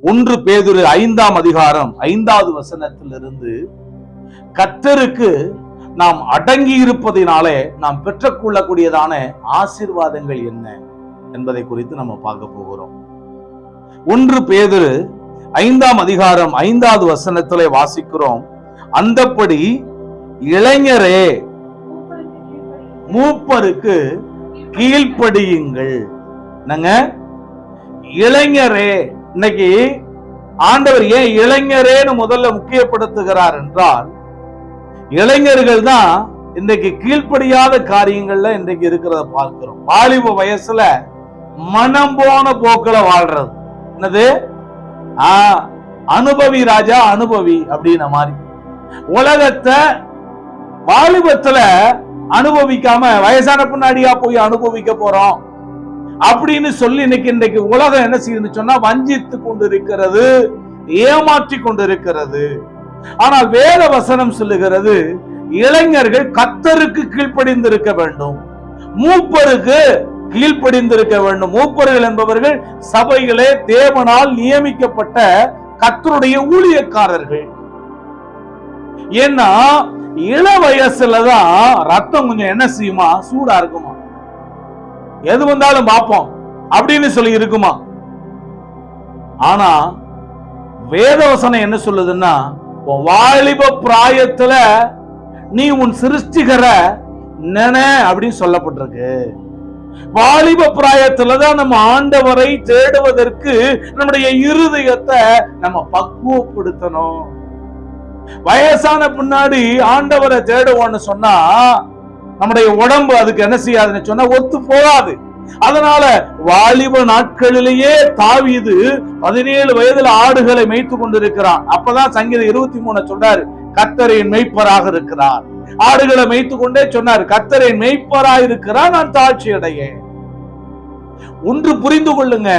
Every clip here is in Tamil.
1 பேதுரு 5ஆம் அதிகாரம் 5வது வசனத்திலிருந்து கர்த்தருக்கு நாம் அடங்கி இருப்பதினாலே நாம் பெற்றுக்கொள்ளக்கூடியதான ஆசீர்வாதங்கள் என்ன என்பதை குறித்து நம்ம பார்க்க போகிறோம். 1 பேதுரு 5ஆம் அதிகாரம் 5வது வசனத்திலே வாசிக்கிறோம், அந்தப்படி இளைஞரே மூப்பருக்கு கீழ்ப்படியுங்கள். என்னங்க இளைஞரே? இன்னைக்கு ஆண்டவர் ஏன் இளைஞரேன்னு முதல்ல முக்கியப்படுத்துகிறார் என்றால், இளைஞர்கள் தான் இன்றைக்கு கீழ்ப்படியாத காரியங்கள்ல இன்றைக்கு இருக்கிறத பார்க்கிறோம். வாலிப வயசுல மனம் போன போக்குல வாழ்றது. என்னது? அனுபவி ராஜா அனுபவி அப்படின்ன மாதிரி உலகத்தை வாலிபத்துல அனுபவிக்காம வயசான பின்னாடியா போய் அனுபவிக்க போறோம் அப்படின்னு சொல்லி இன்னைக்கு உலகம் என்ன செய்யுதுன்னு சொன்னா வஞ்சித்து கொண்டிருக்கிறது, ஏமாற்றி கொண்டிருக்கிறது. ஆனால் வேத வசனம் சொல்லுகிறது, இளைஞர்கள் கர்த்தருக்கு கீழ்ப்படிந்திருக்க வேண்டும், மூப்பருக்கு கீழ்ப்படிந்திருக்க வேண்டும். மூப்பர்கள் என்பவர்கள் சபைகளே தேவனால் நியமிக்கப்பட்ட கர்த்தருடைய ஊழியக்காரர்கள். ஏன்னா இள வயசுலதான் ரத்தம் கொஞ்சம் என்ன செய்யுமா, சூடா இருக்குமா, எது வந்தாலும் பார்ப்போம் அப்படின்னு சொல்லி இருக்குமா. ஆனா வேதவசனம் என்ன சொல்லுதுன்னா, வாலிப பிராயத்துல நீ உன் சிருஷ்டிகர நின அப்படின்னு சொல்லப்பட்டிருக்கு. வாலிப பிராயத்துலதான் நம்ம ஆண்டவரை தேடுவதற்கு நம்முடைய இருதயத்தை நம்ம பக்குவப்படுத்தணும். வயசான பின்னாடி ஆண்டவரை தேடுவோம்னு சொன்னா நம்முடைய உடம்பு அதுக்கு என்ன செய்யாதுன்னு சொன்னா ஒத்து போகாது. அதனால வாலிப நாட்களிலேயே தாவீது 17 வயதுல ஆடுகளை மேய்த்து கொண்டிருக்கிறான். அப்பதான் சங்கீதம் 23 சொல்றாரு, கர்த்தரின் மேய்ப்பராக இருக்கிறார். ஆடுகளை மேய்த்து கொண்டே சொன்னார், கர்த்தரின் மேய்ப்பராக இருக்கிறார், நான் தாழ்ச்சி அடையேன். ஒன்று புரிந்து கொள்ளுங்க,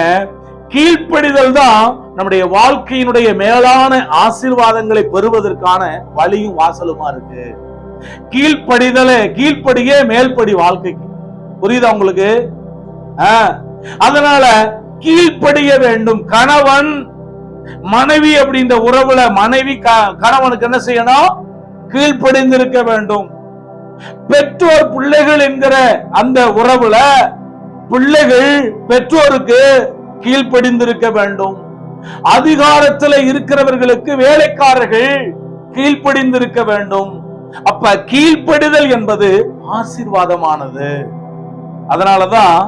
கீழ்ப்படிதல் தான் நம்முடைய வாழ்க்கையினுடைய மேலான ஆசீர்வாதங்களை பெறுவதற்கான வழியும் வாசலுமா இருக்கு. கீழ்ப்படியே மேல்படி வாழ்க்கைக்கு. புரியுதா உங்களுக்கு? அதனால கீழ்ப்படிய வேண்டும். கணவன் மனைவி அப்படின்ற உறவுல மனைவி கணவனுக்கு என்ன செய்யணும்? கீழ்ப்படிந்திருக்க வேண்டும். பெற்றோர் பிள்ளைகள் என்கிற அந்த உறவுல பிள்ளைகள் பெற்றோருக்கு கீழ்ப்படிந்திருக்க வேண்டும். அதிகாரத்தில் இருக்கிறவர்களுக்கு வேலைக்காரர்கள் கீழ்ப்படிந்திருக்க வேண்டும். அப்ப கீழ்ப்படிதல் என்பது ஆசீர்வாதமானது. அதனாலதான்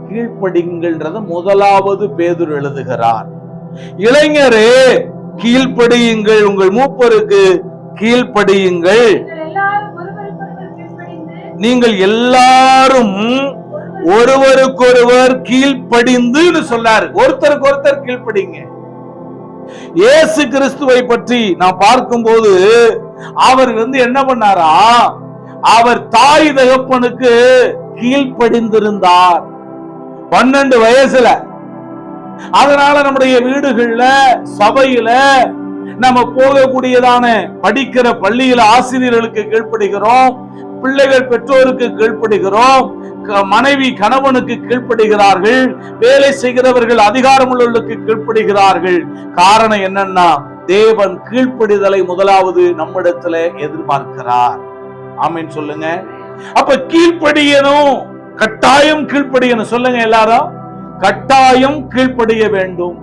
கீழ்ப்படிங்கள்ன்றத முதலாவது பேதுரு எழுதுகிறார். இளைஞரே கீழ்ப்படியுங்கள், உங்கள் மூப்பருக்கு கீழ்ப்படியுங்கள். நீங்கள் எல்லாரும் ஒருவருக்கொருவர் கீழ்ப்படிந்து சொன்னார். ஒருத்தருக்கு ஒருத்தர் கீழ்ப்படிங்க. இயேசு கிறிஸ்துவை பற்றி நான் பார்க்கும்போது அவர் என்ன பண்ணாரா, அவர் தாய் தகப்பனுக்கு கீழ்ப்படிந்திருந்தார் 12 வயசுல. அதனால நம்முடைய வீடுகள்ல சபையில நம்ம போகக்கூடியதான படிக்கிற பள்ளியில ஆசிரியர்களுக்கு கீழ்ப்படுகிறோம், பிள்ளைகள் பெற்றோருக்கு கீழ்ப்படுகிறோம், மனைவி கணவனுக்கு கீழ்ப்படுகிறார்கள், வேலை செய்கிறவர்கள் அதிகாரமுள்ளவர்களுக்கு கீழ்ப்படுகிறார்கள். காரணம் என்னன்னா, தேவன் கீழ்ப்படிதலை முதலாவது நம்மிடத்துல எதிர்பார்க்கிறார். ஆமென் சொல்லுங்க. அப்ப கீழ்ப்படியணும், கட்டாயம் கீழ்ப்படியணும். சொல்லுங்க எல்லாரும், கட்டாயம் கீழ்ப்படிய வேண்டும்.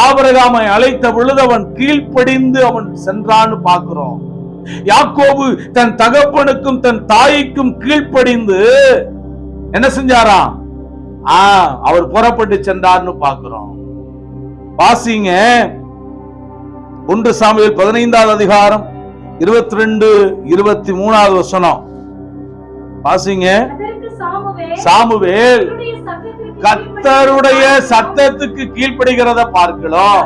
ஆபிரகாமை அழைத்த பொழுது அவன் கீழ்ப்படிந்து அவன் சென்றான்னு பார்க்கிறோம். யாக்கோபு தன் தகப்பனுக்கும் தன் தாய்க்கும் கீழ்ப்படிந்து என்ன செஞ்சாராம்? அவர் புறப்பட்டு சென்றார்னு பார்க்கிறோம். வாசிங்க 1 சாமுவேல் 15வது அதிகாரம் 22, 23வது வசனம் வாசிங்க. சாமுவேல் கர்த்தருடைய சத்தத்துக்கு கீழ்ப்படுகிறத பார்க்கலாம்.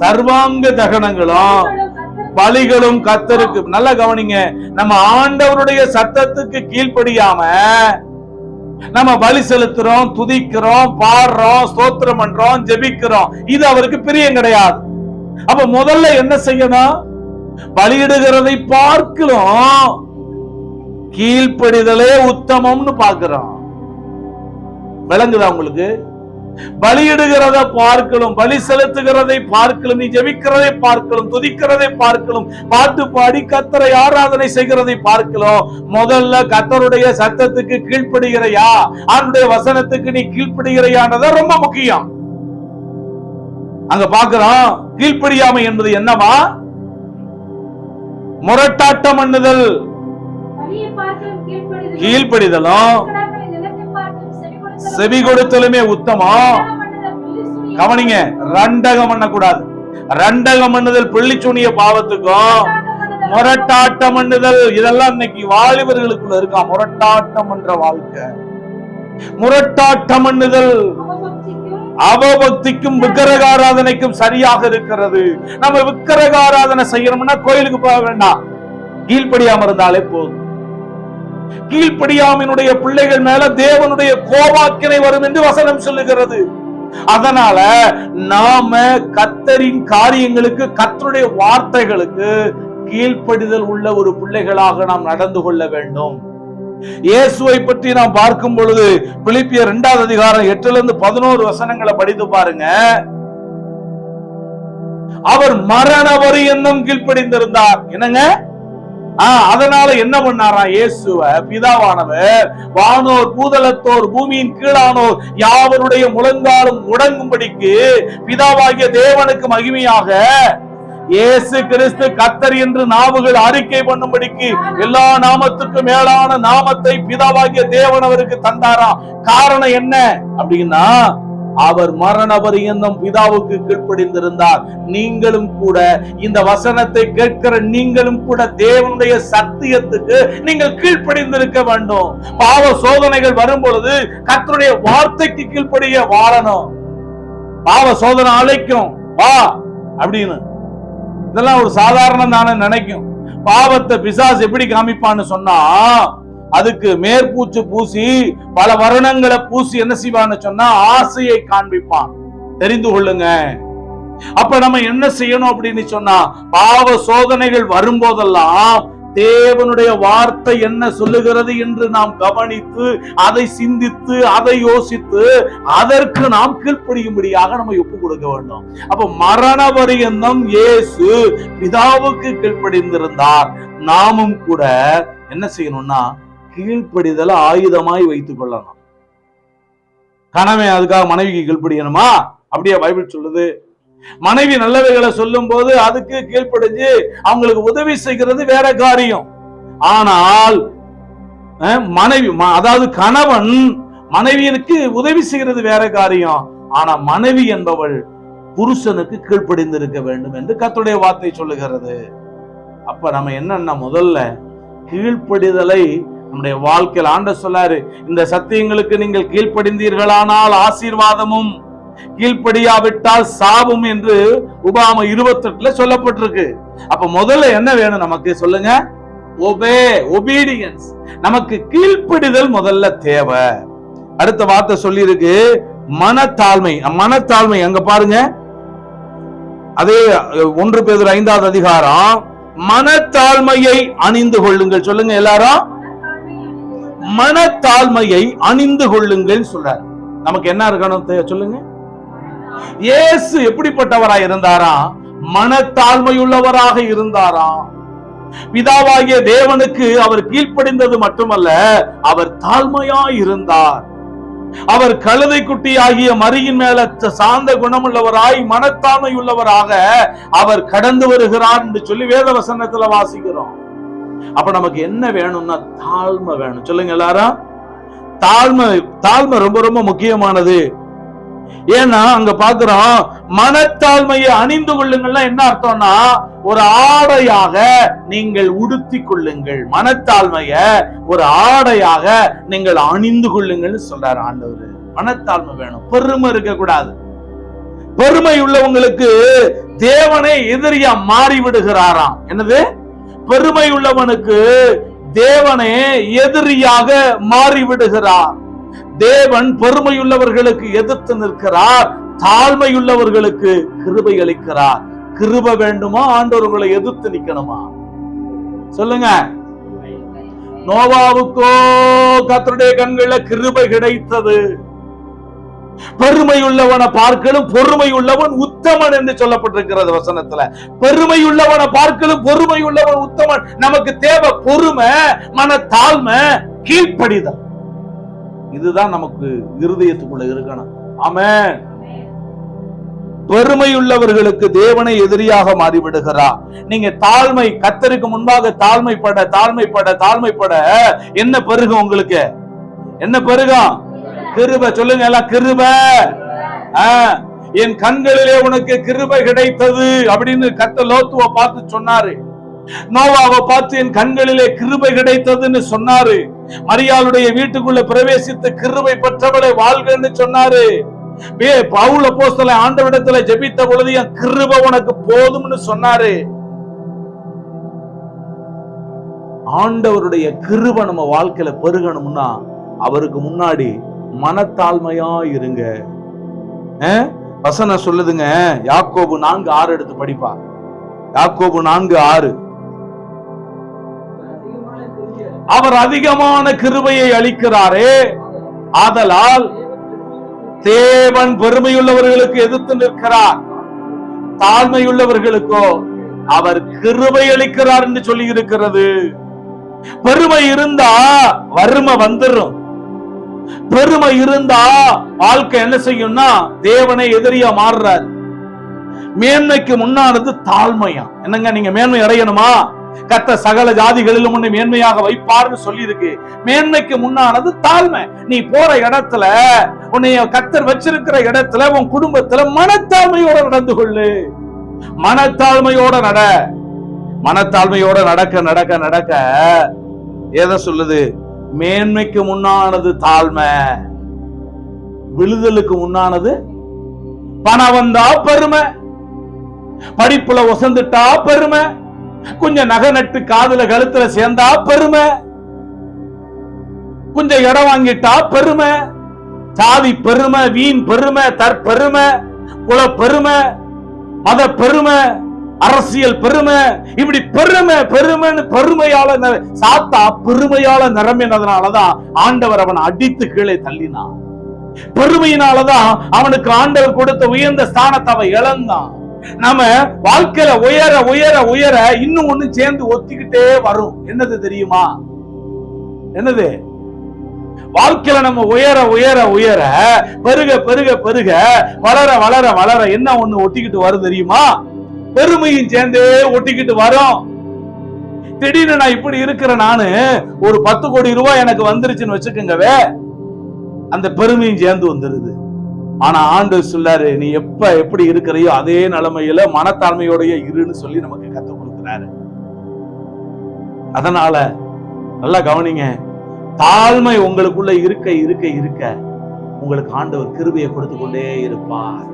சர்வாங்க தகனங்களும் பலிகளும் கர்த்தருக்கு. நல்லா கவனிங்க, நம்ம ஆண்டவருடைய சத்தத்துக்கு கீழ்ப்படியாம நம்ம பலி செலுத்துறோம், துதிக்கிறோம், பாடுறோம், ஸ்தோத்திரம் பண்றோம், ஜெபிக்கிறோம். இது அவருக்கு பிரியம் கிடையாது. அப்ப முதல்ல என்ன செய்யணும்? பலியிடுகிறதை பார்க்கிறோம், கீழ்ப்படிதலே உத்தமம்னு பார்க்கிறோம். விளங்குதா உங்களுக்கு? பலியிடுகிறத பார்க்கலும், பலி செலுத்துகிறதை பார்க்கலும், நீ ஜெபிக்கிறதை பார்க்கலும், துதிக்கிறதை பார்க்கலும், பாட்டு பாடி கர்த்தரை ஆராதனை செய்கிறதை பார்க்கலாம். முதல்ல கர்த்தருடைய சத்தத்துக்கு கீழ்ப்படுகிறையா, அவருடைய வசனத்துக்கு நீ கீழ்ப்படுகிறையான்றத ரொம்ப முக்கியம். அங்க பாக்குறோம், கீழ்ப்படியாமை என்பது என்னவா? முரட்டாட்டம் பண்ணுதல், கீழ்ப்படிதலும் செவி கொடுத்தலுமே உத்தமம். கவனிங்க, ரண்டகம் பண்ணக்கூடாது. ரண்டகம் பண்ணுதல் பிள்ளிச்சுனிய பாவத்துக்கும், முரட்டாட்டம் பண்ணுதல் இதெல்லாம் இன்னைக்கு வாலிபர்களுக்குள்ள இருக்கா. முரட்டாட்டம் என்ற வாழ்க்கை, முரட்டாட்டம் பண்ணுதல் அவபக்திக்கும் விக்கிரகாராதனைக்கும் சரியாக இருக்கிறது. நம்ம விக்கிரகாராதனை செய்யணும்னா கோயிலுக்கு போக வேண்டாம், கீழ்ப்படியாம இருந்தாலே போதும். கீழ்ப்படியாமையினுடைய பிள்ளைகள் மேல தேவனுடைய கோபாக்கினை வரும் என்று வசனம் சொல்லுகிறது. அதனால நாம கர்த்தரின் காரியங்களுக்கு, கர்த்தருடைய வார்த்தைகளுக்கு கீழ்ப்படிதல் உள்ள ஒரு பிள்ளைகளாக நாம் நடந்து கொள்ள வேண்டும். இயேசுவை பற்றி நாம் பார்க்கும் பொழுது பிலிப்பியர் 2வது அதிகாரம் 8-11 வசனங்களை படித்து பாருங்க. அவர் மரண பரியந்தம் கீழ்ப்படிந்திருந்தார். என்னங்க? அதனால என்ன பண்ணாரா? இயேசுவ பிதாவானவர் வானோர் பூதலத்தோர் பூமியின் கீழானோர் யாவருடைய முழங்காலும் முடங்கும்படிக்கு பிதாவாகிய தேவனுக்கு மகிமையாக இயேசு கிறிஸ்து கர்த்தர் என்று நாவுகள் அறிக்கை பண்ணும்படிக்கு எல்லா நாமத்துக்கும் மேலான நாமத்தை பிதாவாகிய தேவன் அவருக்கு தந்தாராம். காரணம் என்ன அப்படின்னா, அவர் மரண பரியந்தம் பிதாவுக்கு கீழ்ப்படிந்திருந்தார். நீங்களும் கூட இந்த வசனத்தை கேட்கிற நீங்களும் கூட தேவனுடைய சத்தியத்துக்கு நீங்கள் கீழ்ப்படிந்திருக்க வேண்டும். பாவ சோதனைகள் வரும் பொழுது கர்த்தருடைய வார்த்தைக்கு கீழ்ப்படிய வாழணும். பாவ சோதனை அழைக்கும், வா அப்படின்னு. இதெல்லாம் ஒரு சாதாரணம் தானே நினைக்கும். பாவத்தை பிசாசு எப்படி காமிப்பான்னு சொன்னா, அதுக்கு மேற்பூச்சு பூசி பல வருணங்களை பூசி என்ன செய்வான்னு சொன்னா ஆசையை காண்பிப்பான். தெரிந்து கொள்ளுங்க. அப்ப நம்ம என்ன செய்யணும் அப்படின்னு சொன்னா, பாவ சோதனைகள் வரும்போதெல்லாம் தேவனுடைய வார்த்தை என்ன சொல்லுகிறது என்று நாம் கவனித்து அதை சிந்தித்து அதை யோசித்து அதற்கு நாம் கீழ்ப்படியும்படியாக நம்ம ஒப்பு கொடுக்க வேண்டும். அப்ப மரண பரியந்தம் இயேசு பிதாவுக்கு கீழ்ப்படிந்திருந்தார். நாமும் கூட என்ன செய்யணும்னா கீழ்ப்படிதலை ஆயுதமாய் வைத்துக் கொள்ளணும். கணவன் அதுக்காக மனைவிக்கு கீழ்ப்படியணுமா? அப்படியே பைபிள் சொல்லுது. மனைவி நல்லவைகளை சொல்லும் போது அதுக்கு கீழ்ப்படிஞ்சு அவங்களுக்கு உதவி செய்கிறது வேற காரியம். ஆனால் மனைவி, அதாவது கணவன் மனைவியனுக்கு உதவி செய்கிறது வேற காரியம். ஆனா மனைவி என்பவள் புருஷனுக்கு கீழ்ப்படிந்திருக்க வேண்டும் என்று கர்த்தருடைய வார்த்தை சொல்லுகிறது. அப்ப நம்ம என்னன்னா முதல்ல கீழ்ப்படிதலை நம்முடைய வாழ்க்கையில் ஆண்டவர் சொல்லாரு, இந்த சத்தியங்களுக்கு நீங்கள் கீழ்ப்படிந்தீர்களானால் ஆசீர்வாதமும், கீழ்ப்படியாவிட்டால் சாபம் என்று உபாகமம் 28 சொல்லப்பட்டிருக்கு. அப்ப முதல்ல என்ன வேணும் நமக்கு சொல்லுங்க? ஒபீடியன்ஸ். நமக்கு கீழ்ப்படிதல் முதல்ல தேவை. அடுத்த வார்த்தை சொல்லி இருக்கு மனத்தாழ்மை. மனத்தாழ்மை அங்க பாருங்க, அதே 1 பேதுரு 5வது அதிகாரம், மனத்தாழ்மையை அணிந்து கொள்ளுங்கள். சொல்லுங்க எல்லாரும், மனத்தாழ்மையை அணிந்து கொள்ளுங்கள் சொல்றார். நமக்கு என்ன இருக்கணும் சொல்லுங்க? இயேசு எப்படிப்பட்டவராய் இருந்தாரா? மனத்தாழ்மையுள்ளவராக இருந்தாரா? பிதாவாகிய தேவனுக்கு அவர் கீழ்ப்படிந்தது மட்டுமல்ல, அவர் தாழ்மையாய் இருந்தார். அவர் கழுதை குட்டி ஆகிய மரியின் மேல சார்ந்த குணமுள்ளவராய் மனத்தாழ்மையுள்ளவராக அவர் கடந்து வருகிறார் என்று சொல்லி வேத வசனத்துல வாசிக்கிறோம். அப்ப நமக்கு என்ன வேணும்னா தாழ்மை வேணும். சொல்லுங்க எல்லாரும், தாழ்மை ரொம்ப ரொம்ப முக்கியமானது. ஏன்னா அங்க பாக்குறோம், மனத்தாழ்மையை அணிந்து கொள்ளுங்கள்னா என்ன அர்த்தம்னா ஒரு ஆடையாக நீங்கள் உடுத்தி கொள்ளுங்கள். மனத்தாழ்மைய ஒரு ஆடையாக நீங்கள் அணிந்து கொள்ளுங்கள்னு சொல்றாரு ஆண்டவர். மனத்தாழ்மை வேணும், பெருமை இருக்க கூடாது. பெருமை உள்ளவங்களுக்கு தேவனே எதிரியா மாறி விடுகிறாராம். என்னது? பெருமை உள்ளவனுக்கு தேவனே எதிரியாக மாறிவிடுகிறார். தேவன் பெருமையுள்ளவர்களுக்கு எதிர்த்து நிற்கிறார், தாழ்மையுள்ளவர்களுக்கு கிருபை அளிக்கிறார். கிருபை வேண்டுமா? ஆண்டவர் உங்களை எதிர்த்து நிக்கணுமா? சொல்லுங்க. நோவாவுக்கோ கர்த்தருடைய கண்களில் கிருபை கிடைத்தது. பெருமை உள்ளவனை பார்க்கலும் பொறுமை உள்ளவன் உத்தமன் என்று சொல்லப்பட்டிருக்கிறது வசனத்துல. பெருமை உள்ளவனை பார்க்கலும் பொறுமை உள்ளவன் உத்தமன். நமக்கு தேவை பொறுமை, மனத்தாழ்மை, கீழ்ப்படிதல். இதுதான் நமக்கு இருதயத்துக்குள்ள இருக்கணும். ஆமென். பெருமை உள்ளவர்களுக்கு தேவனை எதிரியாக மாறிவிடுகிறார். நீங்க தாழ்மை, கர்த்தருக்கு முன்பாக தாழ்மைப்பட தாழ்மைப்பட தாழ்மைப்பட என்ன பெருகும்? உங்களுக்கு என்ன பெருகும்? கிருபை. சொல்லுங்க எல்லாம், கிருபை. என் கண்களிலே உனக்கு கிருபை கிடைத்தது அப்படின்னு கர்த்தர் லோத்துவை பார்த்து சொன்னாரு. நோவாவை பார்த்து என் கண்களிலே கிருபை கிடைத்ததுன்னு சொன்னாரு. மரியாளுடைய வீட்டுக்குள்ள பிரவேசித்து கிருபை பெற்றவளை வாழ்கன்னு சொன்னாரு. பவுல் அப்போஸ்தலன் ஆண்டவரிடத்துல ஜெபித்த பொழுது என் கிருபை உனக்கு போதும்னு சொன்னாரு. ஆண்டவருடைய கிருபை நம்ம வாழ்க்கையில பெருகணும்னா அவருக்கு முன்னாடி மனத்தாழ்மையா இருங்க. வசனம் சொல்லுதுங்க, யாக்கோபு 4:6 எடுத்து படிப்பா. யாக்கோபு 4:6. அவர் அதிகமான கிருபையை அளிக்கிறாரே, ஆதலால் தேவன் பெருமையுள்ளவர்களுக்கு எதிர்த்து நிற்கிறார், தாழ்மையுள்ளவர்களுக்கோ அவர் கிருபை அளிக்கிறார் என்று சொல்லி இருக்கிறது. பெருமை இருந்தா வறுமை வந்துடும். பெருமை இருந்தா வாழ்க்கை என்ன செய்யும்னா தேவனை எதிரியா மாறுறாரு. மேன்மைக்கு முன்னானது தாழ்மையா. என்னங்க, நீங்க மேன்மை அடையணுமா? கர்த்தர் சகல ஜாதிகளிலும் உன்னை மேன்மையாக வைப்பார்னு சொல்லி இருக்கு. மேன்மைக்கு முன்னானது தாழ்மை. நீ போற இடத்துல, உன்னை கர்த்தர் வச்சிருக்கிற இடத்துல, உன் குடும்பத்துல மனத்தாழ்மையோட நடந்து கொள்ளு. மனத்தாழ்மையோட நட. மனத்தாழ்மையோட நடக்க நடக்க நடக்க எதை சொல்லுது? மேன்மைக்கு முன்னானது தாழ்மை, விழுதலுக்கு முன்னானது பணம் வந்தா பெருமை, படிப்புல ஒசந்துட்டா பெருமை, கொஞ்சம் நகை நட்டு காதுல கழுத்துல சேர்ந்தா பெருமை, கொஞ்சம் இடம் வாங்கிட்டா பெருமை, சாதி பெருமை, வீண் பெருமை, தற்பெருமை, குல பெருமை, மத பெருமை, அரசியல் பெருமை, இப்படி பெருமை பெருமைன்னு பெருமையால சாத்தா பெருமையால நிரம்பினதுனாலதான் ஆண்டவர் அவன் அடித்து கீழே தள்ளினான். பெருமையினாலதான் அவனுக்கு ஆண்டவர் கொடுத்த உயர்ந்த ஸ்தானத்தை அவன் இழந்தான். நம்ம வாழ்க்கையில உயர உயர உயர இன்னும் ஒண்ணு சேர்ந்து ஒத்திக்கிட்டே வரும். என்னது தெரியுமா? என்னது? வாழ்க்கையில நம்ம உயர உயர உயர பெருக பெருக பெருக வளர வளர வளர என்ன ஒண்ணு ஒட்டிக்கிட்டு வரும் தெரியுமா? பெருமையும் சேர்ந்தே ஒட்டிக்கிட்டு வரும். திடீர்னு நான் இப்படி இருக்கிற நானு ஒரு 10 கோடி ரூபாய் எனக்கு வந்துருச்சுன்னு வச்சுக்கோங்கவே, அந்த பெருமையும் சேர்ந்து வந்துருது. ஆனா ஆண்டவர் சொல்லாரு, நீ எப்ப எப்படி இருக்கிறையோ அதே நிலைமையில மனத்தாழ்மையோடைய இருன்னு சொல்லி நமக்கு கற்றுக் கொடுக்கிறாரு. அதனால நல்லா கவனிங்க, தாழ்மை உங்களுக்குள்ள இருக்க இருக்க இருக்க உங்களுக்கு ஆண்டவர் கிருபையை கொடுத்து கொண்டே இருப்பார்.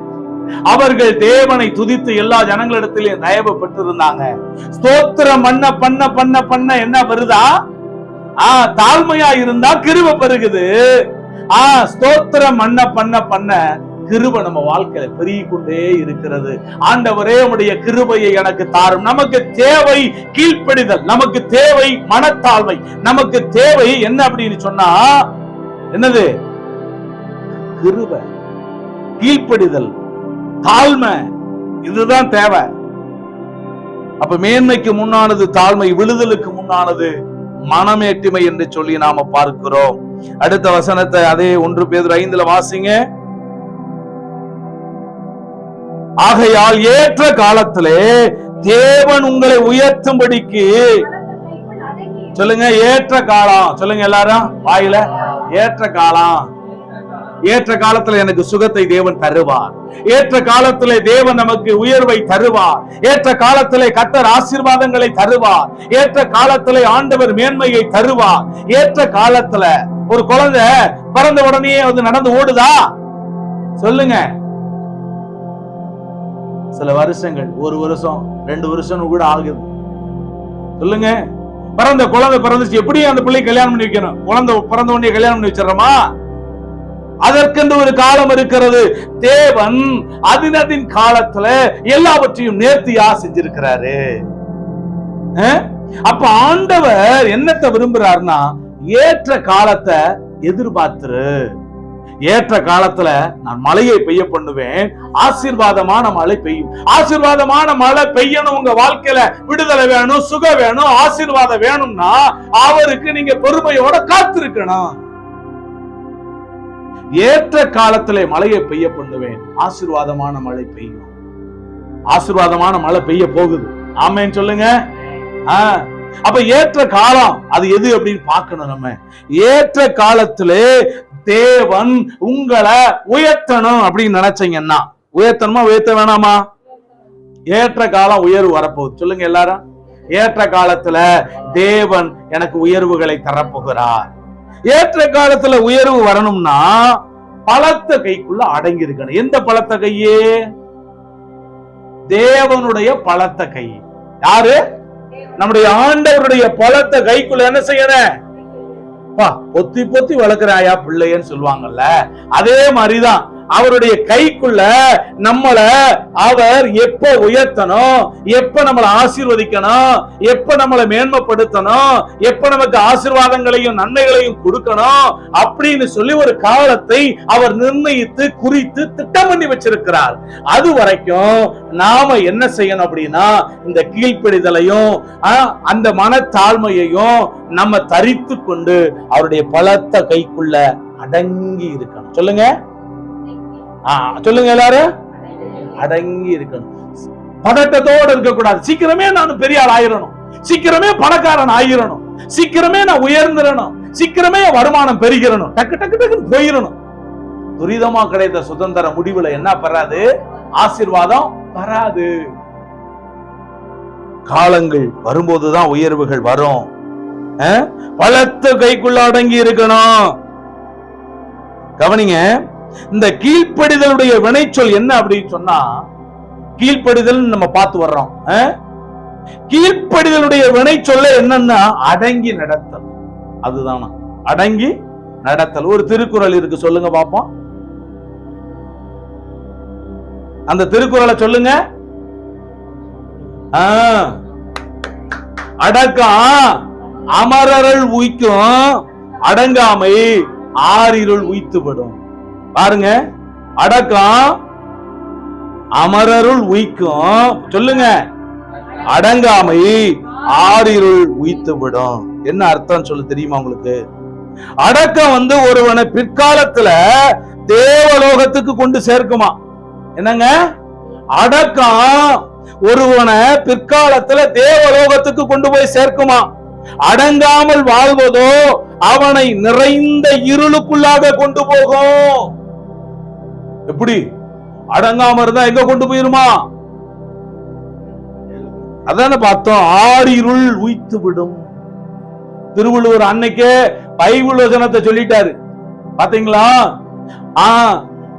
அவர்கள் தேவனை துதித்து எல்லா ஜனங்களிடத்திலும் தயவு பெற்றிருந்தாங்க. ஸ்தோத்திரம் பண்ண பண்ண பண்ண பண்ண என்ன வருதா? தாழ்மையா இருந்தா கிருபை பெருகுது. ஸ்தோத்திரம் பண்ண பண்ண பண்ண கிருபை நம்ம வாழ்க்கையில பெருகி கொண்டே இருக்கிறது. ஆண்டவரே உம்முடைய கிருபையை எனக்கு தாரும். நமக்கு தேவை கீழ்ப்படிதல், நமக்கு தேவை மனத்தாழ்மை, நமக்கு தேவை என்ன அப்படின்னு சொன்னா என்னது? கிருபை, கீழ்ப்படிதல், தாழ்மை. இதுதான் தேவை. அப்ப மேன்மைக்கு முன்னானது தாழ்மை, விழுதலுக்கு முன்னானது மனமேட்டிமை என்று சொல்லி நாம பார்க்கிறோம். அடுத்த வசனத்தை அதே 1 பேதுரு 5 வாசிங்க. ஆகையால் ஏற்ற காலத்திலே தேவன் உங்களை உயர்த்தும்படிக்கு, சொல்லுங்க ஏற்ற காலம், சொல்லுங்க எல்லாரும் வாயில, ஏற்ற காலம். ஏற்ற காலத்துல எனக்கு சுகத்தை தேவன் தருவார். ஏற்ற காலத்திலே தேவன் நமக்கு உயர்வை தருவார். ஏற்ற காலத்திலே கர்த்தர் ஆசீர்வாதங்களை தருவார். ஏற்ற காலத்திலே ஆண்டவர் மேன்மையை தருவார். ஏற்ற காலத்துல ஒரு குழந்தை பிறந்த உடனே வந்து நடந்து ஓடுதா? சொல்லுங்க. சில வருஷங்கள், 1 வருஷம் 2 வருஷம் கூட ஆகுது. சொல்லுங்க. பிறந்த குழந்தை பிறந்துச்சு, எப்படியும் அந்த பிள்ளை கல்யாணம் பண்ணி வைக்கணும். குழந்தை பிறந்த உடனே கல்யாணம் பண்ணி வச்சிடறோமா? அதற்கென்று ஒரு காலம் இருக்கிறது. தேவன் அதினதின் காலத்துல எல்லாவற்றையும் நேர்த்தியா செஞ்சிருக்கிறாரு. அப்ப ஆண்டவர் என்னத்தை விரும்புறாருன்னா, ஏற்ற காலத்தை எதிர்பார்த்துரு. ஏற்ற காலத்துல நான் மழையை பெய்ய பண்ணுவேன், ஆசீர்வாதமான மழை பெய்யும். ஆசீர்வாதமான மழை பெய்யணும். உங்க வாழ்க்கையில விடுதலை வேணும், சுகம் வேணும், ஆசீர்வாதம் வேணும்னா அவருக்கு நீங்க பொறுமையோட காத்திருக்கணும். ஏற்ற காலத்திலே மழையை பெய்ய பண்ணுவேன், ஆசீர்வாதமான மழை பெய்யும். ஆசீர்வாதமான மழை பெய்ய போகுது. ஆமென் சொல்லுங்க. அப்ப ஏற்ற காலம் அது எது அப்படின்னு பார்க்கணும். நம்ம ஏற்ற காலத்திலே தேவன் உங்களை உயர்த்தணும் அப்படின்னு நினைச்சீங்கன்னா, உயர்த்தணுமா உயர்த்த வேணாமா? ஏற்ற காலம் உயர்வு வரப்போகுது. சொல்லுங்க எல்லாரும். ஏற்ற காலத்துல தேவன் எனக்கு உயர்வுகளை தரப்போகிறார். ஏற்ற காலத்துல உயர்வு வரணும்னா பலத்த கைக்குள்ள அடங்கி இருக்கணும். எந்த பலத்த கையே? தேவனுடைய பலத்த கை. யாரு? நம்முடைய ஆண்டவருடைய பலத்த கைக்குள்ள என்ன செய்யணும்? பொத்தி பொத்தி வளர்க்கிறாயா பிள்ளைன்னு சொல்லுவாங்கல்ல, அதே மாதிரிதான் அவருடைய கைக்குள்ள நம்மள அவர் எப்ப உயர்த்தணும், எப்ப நம்மளை ஆசீர்வதிக்கணும், எப்ப நம்மளை மேன்மைப்படுத்தணும், எப்ப நமக்கு ஆசீர்வாதங்களையும் நன்மைகளையும் கொடுக்கணும் அப்படின்னு சொல்லி ஒரு காலத்தை அவர் நிர்ணயித்து குறித்து திட்டம் பண்ணி வச்சிருக்கிறார். அது வரைக்கும் நாம என்ன செய்யணும் அப்படின்னா, இந்த கீழ்ப்படிதலையும் அந்த மனத்தாழ்மையையும் நம்ம தரித்து கொண்டு அவருடைய பலத்த கைக்குள்ள அடங்கி இருக்கணும். சொல்லுங்க. சொல்லுங்க எல்லாரும். அடங்கி இருக்கணும். பதட்டத்தோடு இருக்க கூடாது. சீக்கிரமே நான் பெரிய ஆள் ஆயிரணும், சீக்கிரமே பணக்காரன் ஆயிரணும், சீக்கிரமே நான் உயர்ந்துடணும், சீக்கிரமே வருமானம் பெருகிறணும், டக்கு டக்கு டக்குன்னு போயிடணும். துரிதமா கிடைத்த சுதந்திர முடிவுல என்ன பெறாது? ஆசீர்வாதம் வராது. காலங்கள் வரும்போதுதான் உயர்வுகள் வரும். பலத்த கைக்குள்ள அடங்கி இருக்கணும். கவனிங்க. இந்த கீழ்ப்படிதலுடைய வினைச்சொல் என்ன அப்படின்னு சொன்னா, கீழ்ப்படிதல் நம்ம பார்த்து வர்றோம். கீழ்ப்படிதலுடைய வினைச்சொல்ல என்னன்னா அடங்கி நடத்தல். அதுதானா அடங்கி நடத்தல். ஒரு திருக்குறள் இருக்கு, சொல்லுங்க பாப்போம். அந்த திருக்குறளை சொல்லுங்க. அடக்கம் அமரருள் உய்க்கும், அடங்காமை ஆறிருள் உய்த்துவிடும். பாருங்க. அடக்கம் அமரருள் உய்க்கும், சொல்லுங்க, அடங்காமை ஆறிருள் உய்த்துவிடும். என்ன அர்த்தம் சொல்லு தெரியுமா உங்களுக்கு? அடக்கம் ஒருவனை பிற்காலத்துல தேவலோகத்துக்கு கொண்டு சேர்க்குமா. என்னங்க? அடக்கம் ஒருவனை பிற்காலத்துல தேவலோகத்துக்கு கொண்டு போய் சேர்க்குமா. அடங்காமல் வாழ்வதோ அவனை நிறைந்த இருளுக்குள்ளாக கொண்டு போகும். எப்படி? அடங்காம இருந்தா எங்க கொண்டு போயிருமா? அதான பார்த்தோம். ஆறிருள் உய்த்து விடும். திருவள்ளுவர் அன்னைக்கே பைபிள் வசனத்தை சொல்லிட்டாரு. பாத்தீங்களா?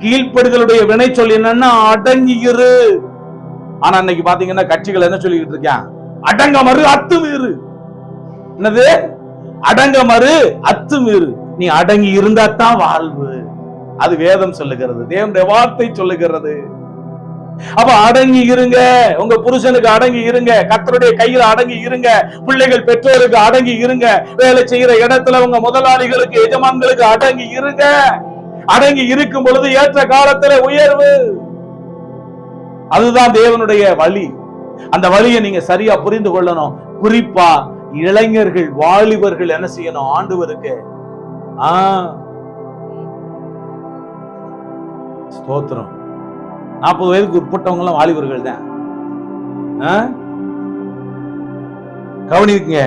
கீழ்ப்படிதலுடைய வினை சொல் என்னன்னா அடங்கி இரு. ஆனா அன்னைக்கு பாத்தீங்கன்னா கட்சிகள் என்ன சொல்லிட்டு இருக்கான்? அடங்க மறு அத்துமீறு. என்னது? அடங்க மறு அத்துமீறு. நீ அடங்கி இருந்தா தான் வாழ்வு. அது வேதம் சொல்லுகிறது, தேவனுடைய வார்த்தை சொல்லுகிறது. அப்ப அடங்கி இருங்க. உங்க புருஷனுக்கு அடங்கி இருங்க, கர்த்தருடைய கையில அடங்கி இருங்க, பிள்ளைகள் பெற்றோருக்கு அடங்கி இருங்க, வேலை செய்யற இடத்துல உங்க முதலாளிகளுக்கு எஜமான்களுக்கு அடங்கி இருங்க. அடங்கி இருக்கும் பொழுது ஏற்ற காலத்துல உயர்வு. அதுதான் தேவனுடைய வழி. அந்த வழியை நீங்க சரியா புரிந்து கொள்ளணும். குறிப்பா இளைஞர்கள், வாலிபர்கள் என்ன செய்யணும்? ஆண்டவருக்கு ஸ்தோத்திரம். 40 வயதுக்கு உட்பட்டவங்க எல்லாம் வாலிபர்கள் தான். கவனிங்க.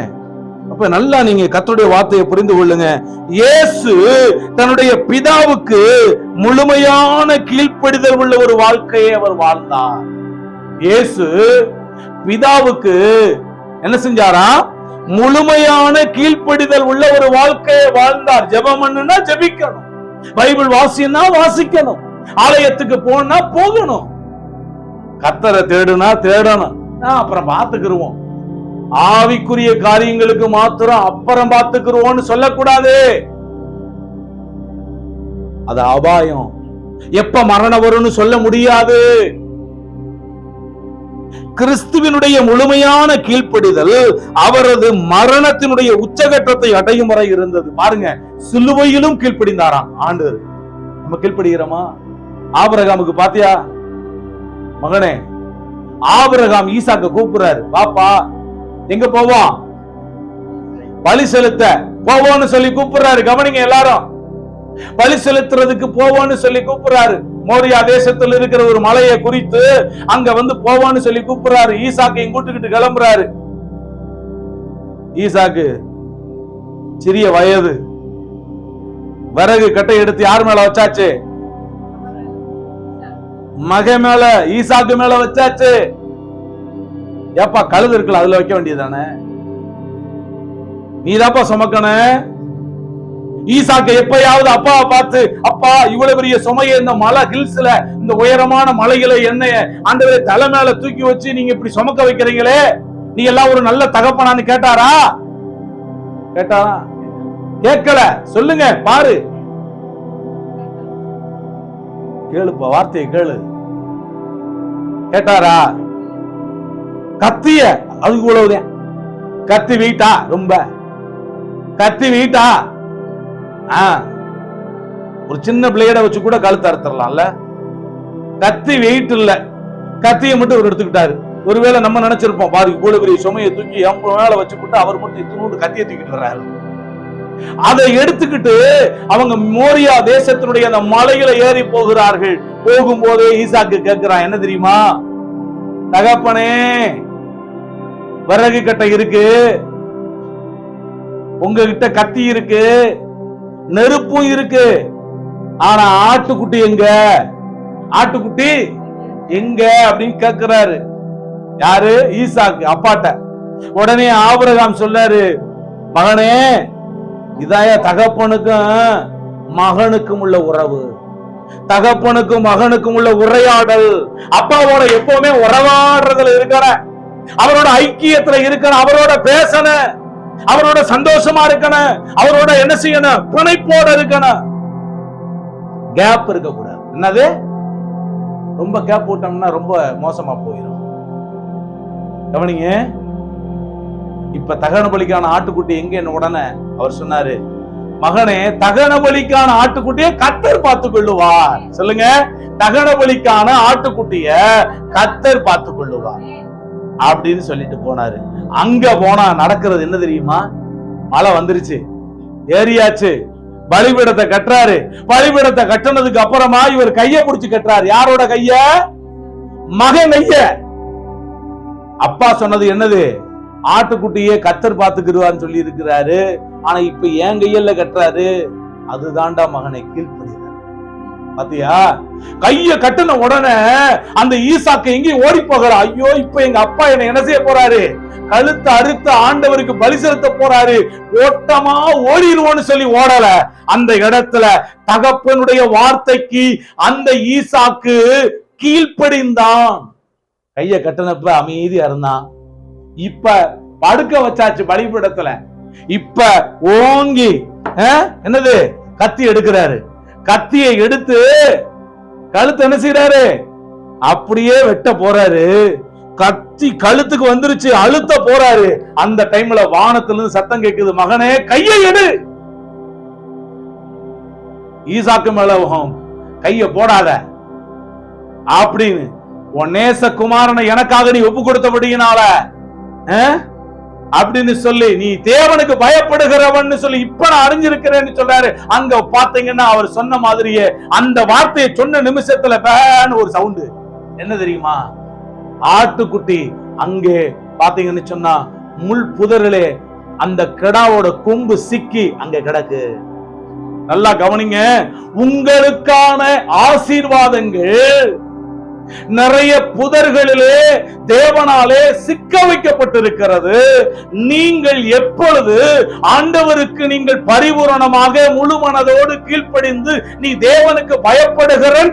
அப்ப நல்லா நீங்க கர்த்தருடைய வார்த்தையை புரிந்து கொள்ளுங்க. இயேசு தன்னுடைய பிதாவுக்கு முழுமையான கீழ்ப்படிதல் உள்ள ஒரு வாழ்க்கையை அவர் வாழ்ந்தார். இயேசு பிதாவுக்கு என்ன செஞ்சாரா? முழுமையான கீழ்ப்படிதல் உள்ள ஒரு வாழ்க்கையை வாழ்ந்தார். ஜெபம் பண்ணுனா ஜெபிக்கணும், பைபிள் வாசினா வாசிக்கணும், ஆலயத்துக்கு போனா போகணும், கர்த்தரை தேடுனா தேடணும். அப்புறம் பார்த்துக்கிருவோம், ஆவிக்குரிய காரியங்களுக்கு மாத்திரம் அப்புறம் பார்த்துக்கிருவோம்னு சொல்லக்கூடாது. அது அபாயம். எப்ப மரணம் வரும்னு சொல்ல முடியாது. கிறிஸ்துவினுடைய முழுமையான கீழ்ப்படிதல் அவரது மரணத்தினுடைய உச்சகட்டத்தை அடையும் வரை இருந்தது. பாருங்க, சிலுவையிலும் கீழ்ப்படிந்தாராம் ஆண்டவர். நம்ம கீழ்ப்படுகிறோமா? ஆபிரகாமுக்கு பாத்தியா மகனே, ஆபிரகாம் ஈசாக்க கூப்பிடுறாரு, பாப்பா எங்க போவோம்? பலி செலுத்த போவோம்னு சொல்லி கூப்பிடுறாரு. கவனிங்க எல்லாரும், பலி செலுத்துறதுக்கு போவோம்னு சொல்லி கூப்பிடுறாரு. மோரியா தேசத்தில் இருக்கிற ஒரு மலையை குறித்து அங்க வந்து போவோம்னு சொல்லி கூப்பிடுறாரு. ஈசாக்கையும் கூட்டுக்கிட்டு கிளம்புறாரு. ஈசாக்கு சிறிய வயது, விறகு கட்டை எடுத்து யார் மேல வச்சாச்சு? மக மேல, ஈசாக்கு மேல வச்சாச்சு. ஏப்பா கழுது இருக்குல்ல, அதுல வைக்க வேண்டியதானே, நீதாப்பா சுமக்கணும். ஈசாக்கு எப்பயாவது அப்பாவை பார்த்து, அப்பா இவ்வளவு பெரிய சுமையை இந்த மலை ஹில்ஸ்ல, இந்த உயரமான மலைகளை என்னைய ஆண்டவரே தலை மேல தூக்கி வச்சு நீங்க இப்படி சுமக்க வைக்கிறீங்களே, நீ எல்லாம் ஒரு நல்ல தகப்பனான்னு கேட்டாரா? கேட்டாரா? கேட்கல. சொல்லுங்க பாரு, கேளுப்பா, வார்த்தையை கேளு. கேட்டாரா? கத்திய அதுக்கு இவ்வளவுதான். கத்தி வீட்டா, ரொம்ப கத்தி வீட்டா, ஒரு சின்ன பிளேட வச்சு கூட கழுத்து அறுத்தரலாம்ல. கத்தி வெயிட் இல்ல, கத்தியை மட்டும் அவர் எடுத்துக்கிட்டாரு. ஒருவேளை நம்ம நினைச்சிருப்போம், பாரு இவ்வளவு பெரிய சுமையை தூக்கி மேல வச்சுக்கிட்டு அவர் மட்டும் இத்தனோடு கத்தியை தூக்கிட்டு வர்றாரு. அதை எடுத்துக்கிட்டு அவங்க மோரியா தேசத்தினுடைய அந்த மலைகளை ஏறி போகிறார்கள். போகும்போதே ஈசாக்கு கேட்கிறான், என்ன தெரியுமா? தகப்பனே, விறகு கட்டை இருக்கு, உங்ககிட்ட கத்தி இருக்கு, நெருப்பும் இருக்கு, ஆனா ஆட்டுக்குட்டி எங்க? ஆட்டுக்குட்டி எங்க அப்படின்னு கேட்கிறாரு. யாரு? ஈசாக்கு அப்பாட்ட. உடனே ஆபிரகாம் சொன்னாரு, மகனே, இதாய தகப்பனுக்கும் மகனுக்கும் உள்ள உறவு, தகப்பனுக்கும் மகனுக்கும் உள்ள உரையாடல். அப்பாவோட எப்பவுமே உறவாடுறதுல இருக்கிற, அவரோட ஐக்கியத்துல இருக்கிற, அவரோட பேசணும், அவரோட சந்தோஷமா இருக்கணும், அவரோட என்ன செய்யணும்? பிணைப்போட இருக்கணும். கேப் இருக்க கூடாது. என்னது? ரொம்ப கேப் போட்டோம்னா ரொம்ப மோசமா போயிடும். கவனிங்க, இப்ப தகன பலிக்கான ஆட்டுக்குட்டி எங்க? உடனே அவர் சொன்னாரு, மகனே, தகன பலிக்கான ஆட்டுக்குட்டியை கர்த்தர் பார்த்துக் கொள்ளுவார். சொல்லுங்க, தகன பலிக்கான ஆட்டுக்குட்டிய கர்த்தர் பார்த்துக் கொள்ளுவார் அப்படின்னு சொல்லிட்டு போனாரு. அங்க போனா நடக்கிறது என்ன தெரியுமா? மழை வந்துருச்சு, ஏறியாச்சு, பலிபீடத்தை கட்டுறாரு. பலிபீடத்தை கட்டினதுக்கு அப்புறமா இவர் கைய பிடிச்சு கட்டுறாரு. யாரோட கைய? மகன் கைய. அப்பா சொன்னது என்னது? ஆட்டுக்குட்டியே கர்த்தர் பார்த்துக்கிடுவான்னு சொல்லி இருக்கிறாரு. ஆனா இப்ப என் கையில கட்டுறாரு. அதுதான்டா மகனை கீழ்ப்படுகிறார். பாத்தியா? கைய கட்டின உடனே அந்த ஈசாக்கு எங்கேயும் ஓடி போகிறா. ஐயோ, இப்ப எங்க அப்பா என்ன செய்ய போறாரு? கழுத்து அறுத்து ஆண்டவருக்கு பலி செலுத்த போறாரு, ஓட்டமா ஓடிடுவோன்னு சொல்லி ஓடல. அந்த இடத்துல தகப்பனுடைய வார்த்தைக்கு அந்த ஈசாக்கு கீழ்ப்படிந்தான். கைய கட்டினப்ப அமைதியா இருந்தான். இப்ப படுக்க வச்சாச்சு பலிபீடத்துல. இப்ப ஓங்கி என்னது? கத்தி எடுக்கிறாரு. கத்தியை எடுத்து கழுத்து என்ன செய்யறாரு? அப்படியே வெட்ட போறாரு. கத்தி கழுத்துக்கு வந்துருச்சு, அழுத்த போறாரு. அந்த டைம்ல வானத்துல இருந்து சத்தம் கேக்குது, மகனே கையை எடு. ஈசாக்கு மேல கைய போடாத அப்படின்னு, உன் நேச குமாரனை எனக்காக நீ ஒப்பு கொடுத்தபடியினால அப்படின்னு சொல்லி, நீ தேவனுக்கு பயப்படுகிறவன் சொல்லி இப்ப நான் அறிஞ்சிருக்கிறேன்னு சொல்றாரு. அங்க பாத்தீங்கன்னா அவர் சொன்ன மாதிரியே அந்த வார்த்தையை சொன்ன நிமிஷத்துல பேன்னு ஒரு சவுண்டு. என்ன தெரியுமா? ஆட்டுக்குட்டி அங்கே பாத்தீங்கன்னு சொன்னா முள் புதரிலே அந்த கிடாவோட கொம்பு சிக்கி அங்க கிடக்கு. நல்லா கவனிங்க, உங்களுக்கான ஆசீர்வாதங்கள் நிறைய புதர்களிலே தேவனாலே சிக்க வைக்கப்பட்டிருக்கிறது. நீங்கள் எப்பொழுது ஆண்டவருக்கு நீங்கள் பரிபூரணமாக முழு மனதோடு கீழ்ப்படிந்து நீ தேவனுக்கு பயப்படுகிறவன்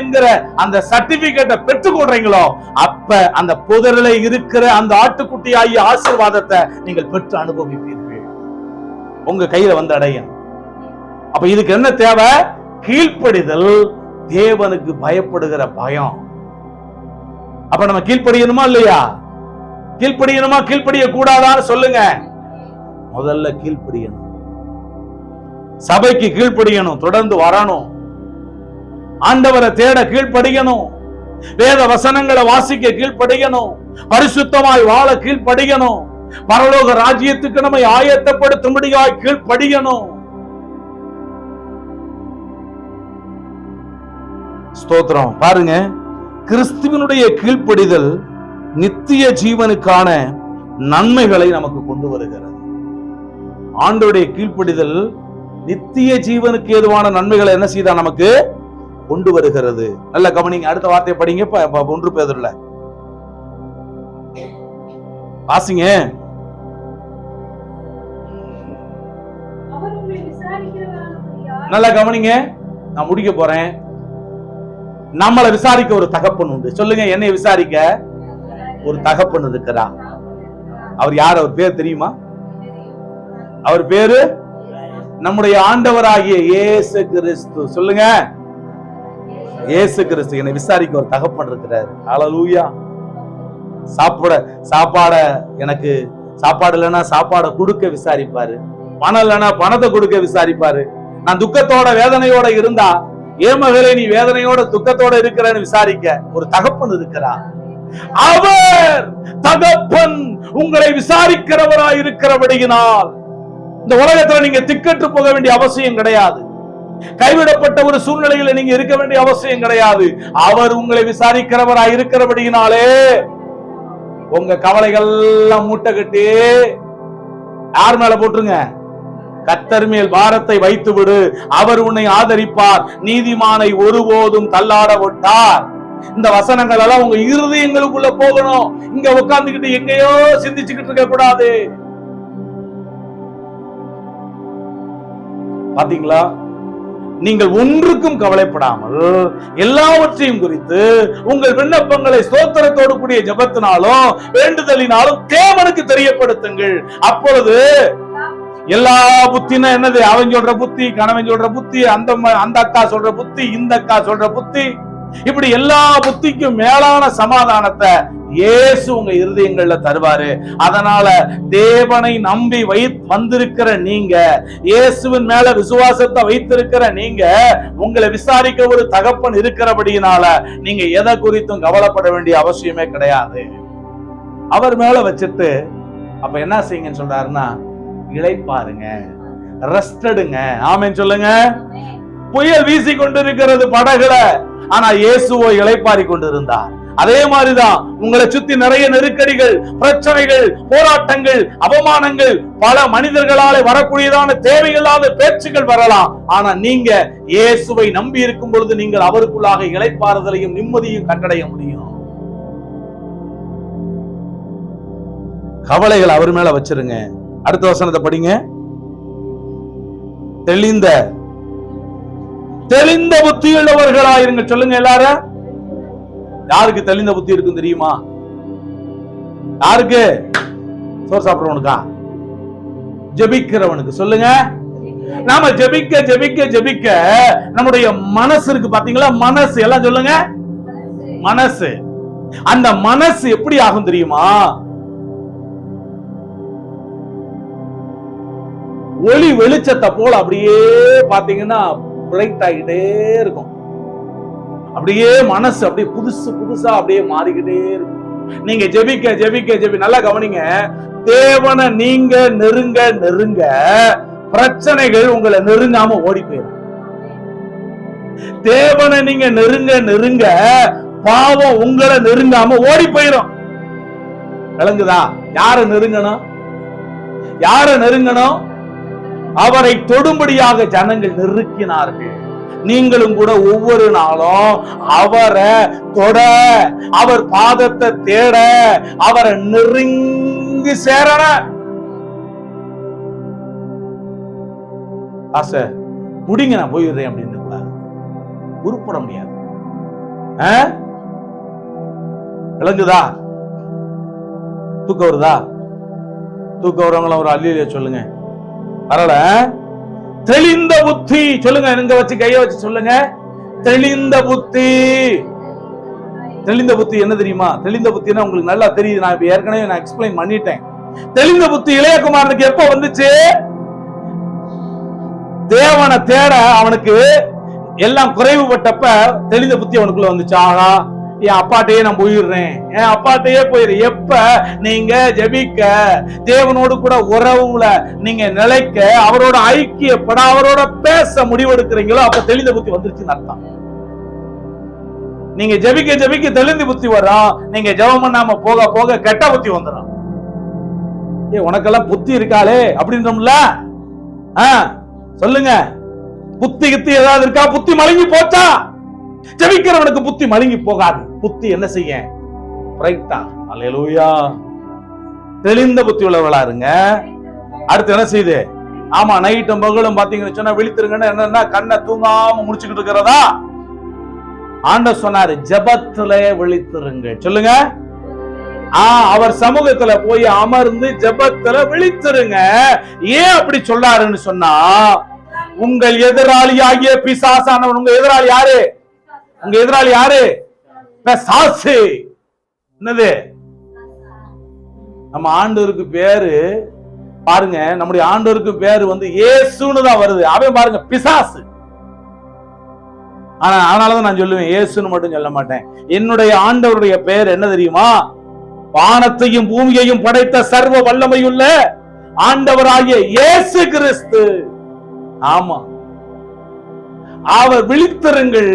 என்கிற அந்த சர்டிபிகேட்டை பெற்றுக் கொள்றீங்களோ, அப்ப அந்த புதரிலே இருக்கிற அந்த ஆட்டுக்குட்டி ஆகிய ஆசீர்வாதத்தை நீங்கள் பெற்று அனுபவிப்பீர்கள். உங்க கையில வந்து அடையும். அப்ப இதுக்கு என்ன தேவை? கீழ்ப்படிதல், தேவனுக்கு பயப்படுகிற பயம். அப்ப நம்ம கீழ்ப்படியணுமா இல்லையா? கீழ்ப்படியணுமா, கீழ்ப்படிய கூடாதான்னு சொல்லுங்க. முதல்ல கீழ்ப்படியணும். சபைக்கு கீழ்ப்படியணும், தொடர்ந்து வரணும், ஆண்டவரை தேட கீழ்ப்படியணும், வேத வசனங்களை வாசிக்க கீழ்ப்படியணும், பரிசுத்தமாய் வாழ கீழ்ப்படியணும், பரலோக ராஜ்யத்துக்கு நம்மை ஆயத்தப்படுத்தும்படியாய் கீழ்ப்படியணும். ஸ்தோத்திரம். பாருங்க, கிறிஸ்துவனுடைய கீழ்ப்படிதல் நித்திய ஜீவனுக்கான நன்மைகளை நமக்கு கொண்டு வருகிறது. ஆண்டவருடைய கீழ்ப்படிதல் நித்திய ஜீவனுக்கு ஏதுவான நன்மைகளை என்ன செய்தா நமக்கு கொண்டு வருகிறது. நல்ல கவனிங்க, அடுத்த வார்த்தையை படிங்க. 1 பேதுருல வாசிங்க. நல்லா கவனிங்க, நான் முடிக்க போறேன். நம்மளை விசாரிக்க ஒரு தகப்பன் உண்டு. சொல்லுங்க, என்னை விசாரிக்க ஒரு தகப்பன் இருக்கிறார். அவர் யார்? அவர் பேர் தெரியுமா? அவர் பேரு நம்முடைய ஆண்டவராகிய இயேசு கிறிஸ்து. சொல்லுங்க, இயேசு கிறிஸ்து. என்னை விசாரிக்க ஒரு தகப்பன் இருக்கிறார். ஹல்லேலூயா. சாப்பாட எனக்கு சாப்பாடு இல்லைன்னா சாப்பாடை கொடுக்க விசாரிப்பாரு. பணம் இல்லைன்னா பணத்தை கொடுக்க விசாரிப்பாரு. நான் துக்கத்தோட வேதனையோட இருந்தா, ஏன் மகளே நீ வேதனையோட துக்கத்தோட இருக்கிறன்னு விசாரிக்க ஒரு தகப்பன் இருக்கிறார். அவர் தகப்பன் உங்களை விசாரிக்கிறவராய் இருக்கிறபடியினால் இந்த உலகத்துல நீங்க திக்கற்று போக வேண்டிய அவசியம் கிடையாது. கைவிடப்பட்ட ஒரு சூழ்நிலையில நீங்க இருக்க வேண்டிய அவசியம் கிடையாது. அவர் உங்களை விசாரிக்கிறவராய் இருக்கிறபடியினாலே உங்க கவலைகள் எல்லாம் மூட்டை கட்டி யார் மேல போட்டுருங்க? கர்த்தர் மேல் பாரத்தை வைத்து விடு, அவர் உன்னை ஆதரிப்பார், நீதிமானை ஒருபோதும் தள்ளாட விட்டார். இந்த வசனங்கள் எல்லாம் உங்க இருதயங்களுக்குள்ள போகணும். இங்க உட்கார்ந்துகிட்டு எங்கேயோ சிந்திச்சுக்கிட்டு இருக்க கூடாது. பாத்தீங்களா? நீங்கள் ஒன்றுக்கும் கவலைப்படாமல் எல்லாவற்றையும் குறித்து உங்கள் விண்ணப்பங்களை ஸ்தோத்திரத்தோடு கூடிய ஜெபத்தினாலும் வேண்டுதலினாலும் தேவனுக்கு தெரியப்படுத்துங்கள். அப்பொழுது எல்லா புத்தினா என்னது? அவன் சொல்ற புத்தி, கணவன் சொல்ற புத்தி, அந்த அக்கா சொல்ற புத்தி, இந்த அக்கா சொல்ற புத்தி, இப்படி எல்லா புத்திக்கும் மேலான சமாதானத்தை இயேசு உங்க இருதயங்கள்ல தருவாரு. அதனால தேவனை நம்பி வந்திருக்கிற நீங்க, இயேசுவின் மேல விசுவாசத்தை வைத்திருக்கிற நீங்க, உங்களை விசாரிக்க ஒரு தகப்பன் இருக்கிறபடியினால நீங்க எதை குறித்தும் கவலைப்பட வேண்டிய அவசியமே கிடையாது. அவர் மேல வச்சுட்டு அப்ப என்ன செய்யுங்கன்னு சொல்றாருன்னா, இளைப்பாருங்க, ரெஸ்ட் எடுங்க. ஆமென் சொல்லுங்க. புயல் வீசி கொண்டிருக்கிறது படகுல, ஆனா இயேசுவோ இளைப்பாரி கொண்டிருந்தார். அதே மாதிரிதான் உங்களை சுத்தி நிறைய நெருக்கடிகள், பிரச்சனைகள், போராட்டங்கள், அவமானங்கள், பல மனிதர்களால வரக்கூடியதான தேவையில்லாத பேச்சுகள் வரலாம். ஆனா நீங்க இயேசுவை நம்பி இருக்கும் பொழுது நீங்கள் அவருக்குள்ளாக இளைப்பாறுதலையும் நிம்மதியும் கண்டடைய முடியும். கவலைகள் அவர் மேல வச்சிருங்க. அடுத்த வசனத்தை படிங்க. தெளிந்த புத்தி உள்ளவர்களாயிருங்க. சொல்லுங்க எல்லாரும். யாருக்கு தெளிந்த புத்தி இருக்கும் தெரியுமா? யாருக்கு? சோறு சாப்பிடுறவனுக்கா? ஜெபிக்கிறவனுக்கு. சொல்லுங்க. நாம ஜெபிக்க ஜெபிக்க ஜெபிக்க நம்முடைய மனசு இருக்கு பாத்தீங்களா? மனசு எல்லாம் சொல்லுங்க. மனசு, அந்த மனசு எப்படி ஆகும் தெரியுமா? ஒளி வெளிச்சத்தை போல அப்படியே பாத்தீங்கன்னா பிரைட் ஆகிட்டே இருக்கும். அப்படியே மனசு அப்படியே புதுசு புதுசா அப்படியே மாறிக்கிட்டே இருக்கும். நீங்க ஜெபிக்க ஜெபிக்க ஜெபி. நல்லா கவனிங்க, தேவனை நீங்க நெருங்க நெருங்க பிரச்சனைகள் உங்களை நெருங்காம ஓடி போயிடும். தேவனை நீங்க நெருங்க நெருங்க பாவம் உங்களை நெருங்காம ஓடி போயிடும். விளங்குதா? யார நெருங்கணும்? யார நெருங்கணும்? அவரை தொடும்படியாக ஜனங்கள் நெருக்கினார்கள். நீங்களும் கூட ஒவ்வொரு நாளும் அவரை தொட, அவர் பாதத்தை தேட, அவரை நெருங்கி சேர. ஆசை முடிங்க, நான் போயிடுறேன் அப்படின்னு உருப்பட முடியாது. விளங்குதா? தூக்கம் வருதா? தூக்கம் வரவங்கள ஒரு அல்லிலே சொல்லுங்க. வரல? தெளிந்த புத்தி சொல்லுங்க. இங்க வச்சு கைய வச்சு சொல்லுங்க. தெளிந்த புத்தி. தெளிந்த புத்தி என்ன தெரியுமா? தெளிந்த புத்தினா உங்களுக்கு நல்லா தெரியுது. நான் இப்ப ஏற்கனவே நான் எக்ஸ்பிளைன் பண்ணிட்டேன். தெளிந்த புத்தி இளையகுமாரனுக்கு எப்ப வந்துச்சு? தேவனை தேட அவனுக்கு எல்லாம் குறைவுபட்டப்ப தெளிந்த புத்தி அவனுக்குள்ள வந்துச்சு. ஆகா, என் அப்பாட்டையே நான் போயிடுறேன், என் அப்பாட்டையே போயிடுறேன். எப்ப நீங்க ஜெபிக்க, தேவனோடு கூட உறவுல நீங்க நிலைக்க, அவரோட ஐக்கியப்பட, அவரோட பேச முடிவெடுக்கிறீங்களோ அப்ப தெளிந்த புத்தி வந்துருச்சுன்னு அர்த்தம். நீங்க ஜெபிக்க ஜெபிக்க தெளிந்த புத்தி வரும். நீங்க ஜெபம் பண்ணாம போக போக கெட்ட புத்தி வந்துடும். உனக்கெல்லாம் புத்தி இருக்காளே அப்படின்றோம்ல, சொல்லுங்க. புத்தி கித்தி ஏதாவது இருக்கா? புத்தி மழுங்கி போச்சா? ஜெபிக்கிறவனுக்கு புத்தி மழுங்கி போகாது. புத்தி என்ன செய்ய? பிரைட்டா. அல்லேலூயா. தெளிந்த புத்தி உள்ளவர்களா இருங்க. அடுத்து என்ன செய்யுது? ஆமா, நைட்டும் பகலும் பாத்தீங்கன்னு சொன்னா விழித்திருங்கன்னு என்னன்னா கண்ணை தூங்காம முடிச்சுக்கிட்டு இருக்கிறதா? ஆண்டவர் சொன்னாரு, ஜெபத்துல விழித்திருங்க. சொல்லுங்க. அவர் சமூகத்துல போய் அமர்ந்து ஜெபத்துல விழித்திருங்க. ஏன் அப்படி சொல்லாருன்னு சொன்னா, உங்கள் எதிராளியாகிய பிசாசானவன். உங்க எதிராளி யாரு? உங்க எதிராளி யாரு? பிசாசு. என்னது? நம்ம ஆண்டவருக்கு பேரு பாருங்க, நம்முடைய ஆண்டவருக்கு பேரு வந்து இயேசுன்னு தான் வருது. அவன் பாருங்க பிசாசு. ஆனா அதனாலதான் நான் சொல்லுவேன், இயேசுன்னு மட்டும் சொல்ல மாட்டேன். என்னுடைய ஆண்டவருடைய பேர் என்ன தெரியுமா? வானத்தையும் பூமியையும் படைத்த சர்வ வல்லமையுள்ள ஆண்டவராகிய இயேசு கிறிஸ்து. ஆமா, அவர் விழித்திருங்கள்,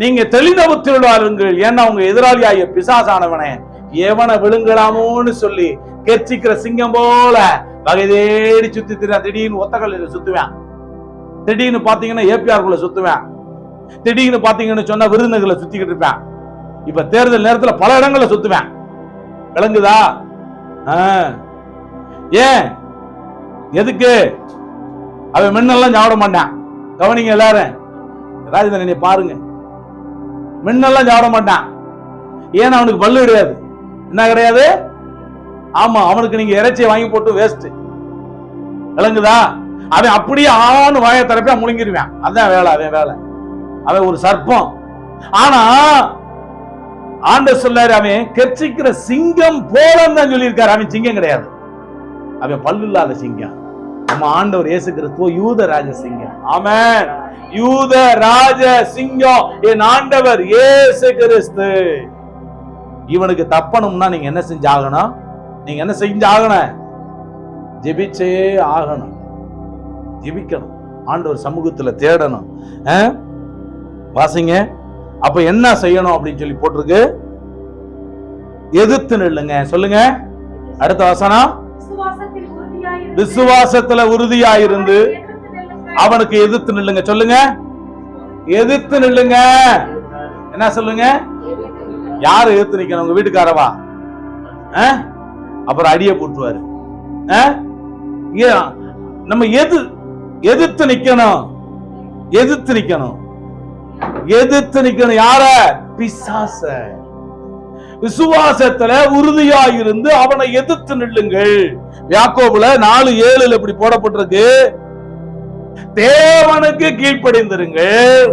நீங்க தெளிந்த புத்தியுள்ளவர்கள். ஏன்னா உங்க எதிராளியாகிய பிசாசானவனே எவனை விழுங்கலாமோன்னு சொல்லி கெர்ச்சிக்கிற சிங்கம் போல வகை தேடி சுத்தி திரியா. திடீர்னு ஒத்தக்கல்ல சுத்துவேன், திடீர்னு பாத்தீங்கன்னா ஏபிஆருக்குள்ள சுத்துவேன், திடீர்னு பாத்தீங்கன்னு சொன்னா விருதுநகர்ல சுத்திக்கிட்டு இருப்பேன். இப்ப தேர்தல் நேரத்துல பல இடங்கள்ல சுத்துவேன். விளங்குதா? ஏன்? எதுக்கு? அவன் மின்னெல்லாம் சாப்பிட மாட்டான். கவனிங்க எல்லாரும், ராஜதனை பாருங்க, மின்னெல்லாம் சாப்பிட மாட்டான். ஏன்னா அவனுக்கு பல்லு கிடையாது. என்ன கிடையாது? ஆமா, அவனுக்கு நீங்க இறைச்சியை வாங்கி போட்டு வேஸ்ட். விளங்குதா? அவன் அப்படியே ஆணு வாயை தரப்பா முழுங்கிருவான். அதான் வேலை, அவன் வேலை. அவன் ஒரு சர்ப்பம். ஆனா ஆண்டவர் சொல்லாரு, அவன் கெர்ச்சிக்கிற சிங்கம் போலன்னு தான் சொல்லியிருக்காரு. அவன் சிங்கம் கிடையாது, அவன் பல்லு இல்லாத சிங்கம். நம்ம ஆண்டவர் இயேசு கிறிஸ்து யூத ராஜ சிங்கம். ஆமென். யூத ராஜ சிங்கம் என் ஆண்டவர் இயேசு கிறிஸ்து. இவனுக்கு தப்பணும்னா நீங்க என்ன செஞ்சாகணும்? நீங்க என்ன செஞ்சாகணும்? ஜெபிச்சே ஆகணும். ஜெபிக்கணும், ஆண்டவர் சமூகத்துல தேடணும். வாசிங்க. அப்ப என்ன செய்யணும் அப்படின்னு சொல்லி போட்டிருக்கு? எதிர்த்து நில்லுங்க. சொல்லுங்க. அடுத்த வசனம், விசுவாசத்துல உறுதியாயிருந்து அவனுக்கு எதிர்த்து நில்லுங்க. சொல்லுங்க. எதிர்த்து நில்லுங்க. என்ன சொல்லுங்க? யாரு எதிர்த்து நிக்கணும்? உங்க வீட்டுக்காரவா? அப்புறம் அடிய போட்டுவாரு. நம்ம எதிர்த்து நிக்கணும். எதிர்த்து நிக்கணும். எதிர்த்து நிக்கணும். யார? பிசாச. விசுவாசத்துல உறுதியாயிருந்து அவனை எதிர்த்து நில்லுங்கள். யாக்கோபுல 4:7 இப்படி போடப்பட்டிருக்கு, தேவனுக்கு கீழ்ப்படிந்திருங்கள்,